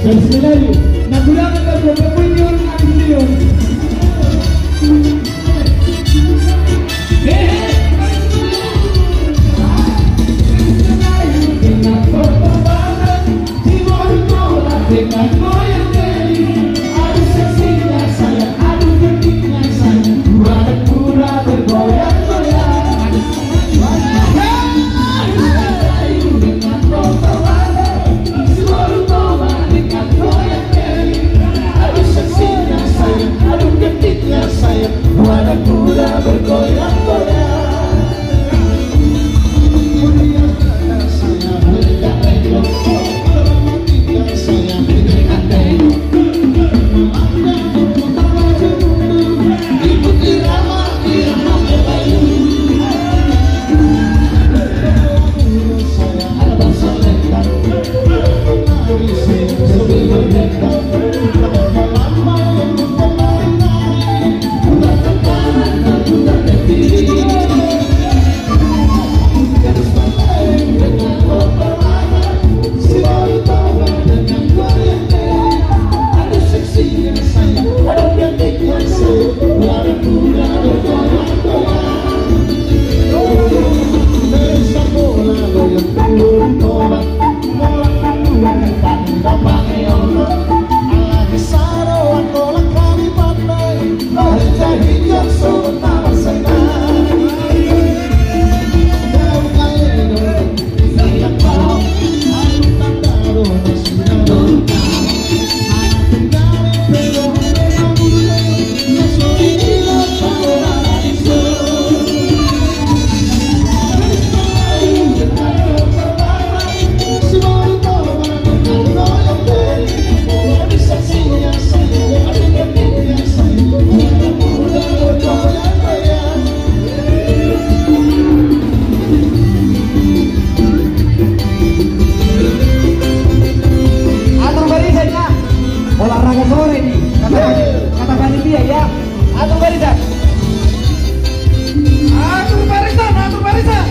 Bersemilari, nagulangan ka po kapunyon ang milyon. Dengan perkembangan Timur Tengah, dengan goyang deli, adu seksinya sayang, adu genitnya sayang, dua dan pura bergoyang-goyang. Dengan perkembangan Timur Tengah, dengan goyang deli, adu seksinya sayang, adu genitnya sayang, dua dan pura bergoyang-goyang. Olahraga sore nih, kata panitia ya. Atur barisan. Atur barisan, atur barisan.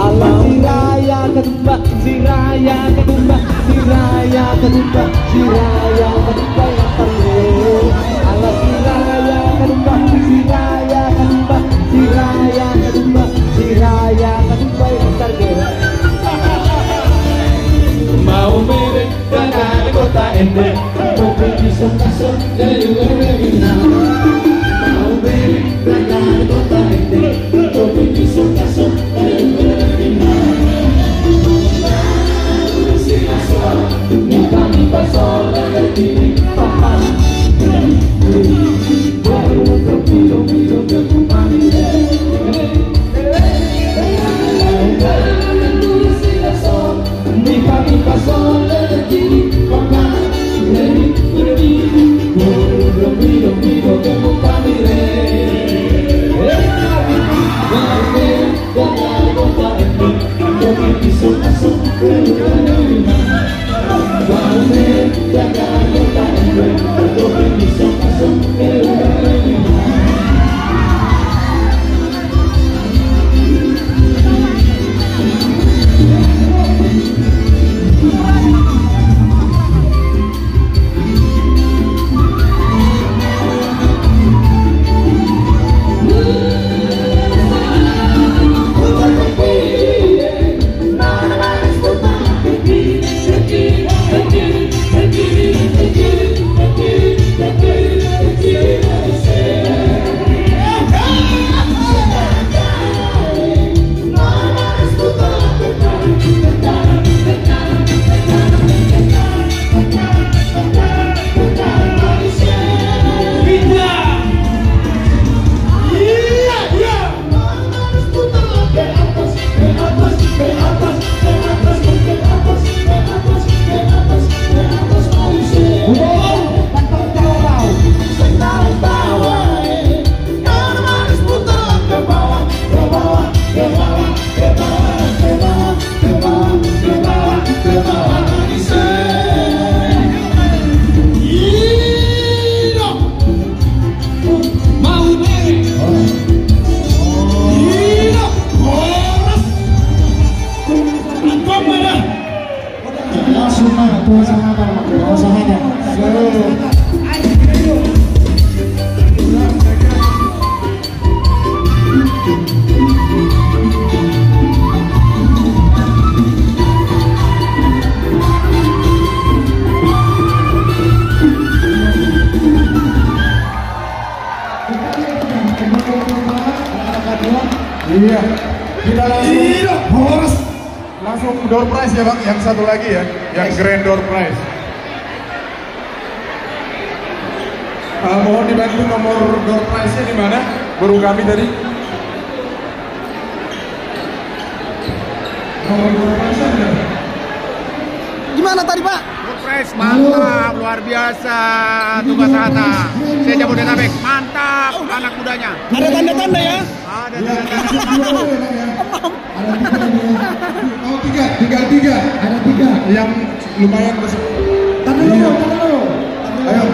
Alam raya kedua, si raya kedua, si raya kedua, si raya kedua yang terlalu. Alam raya kedua, si raya kedua, si raya kedua, si raya kedua yang terlalu. Mau bebek dengan kota endek, kopi pisang kasar dari Wibina. Mau bebek dengan kota endek, kopi pisang kasar dari Wibina. Si asal, nipa sol dari papa. Baru untuk minum ke kumani. Nipa sol dari papa. Iya. Kita langsung door prize ya Bang, yang satu lagi ya, yang grand door prize. Mohon dibantu nomor door prize-nya di mana? Baru kami tadi. Nomor door prize-nya ada. Gimana tadi Pak? Door prize mantap, luar biasa. Tugas Hatta. Saya Jabodetabek, mantap anak mudanya. Ada tanda-tanda ya? Ada Ya, tanda-tanda. Oh tiga. Ada tiga. Yang lumayan besar. Tanda dulu, tanda dulu. Ayo.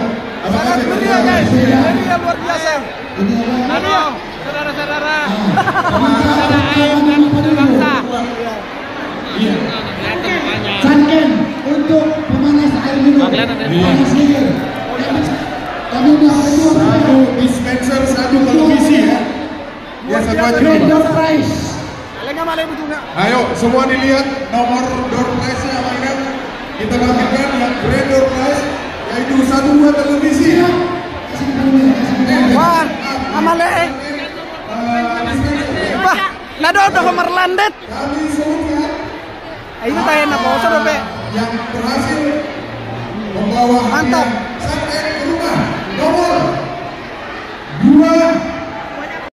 Sangat meriah guys, meriah luar biasa. Halo, saudara-saudara. Saudara air dan bangsa. Sanken untuk pemanas air minum. Panas dingin. Kami udah ada dua Satu dispenser, satu televisi ya. Ya satu aja. grand door prize. Ayo semua dilihat nomor door prize-nya apa ini? Kita bagikan yang grand door prize yaitu satu buah televisi ya. Wah, amale. Wah, nado udah kemerlandet. Kami sebutkan Ayo tayo na po, sarap eh. yang berhasil membawa Mantap. hadiah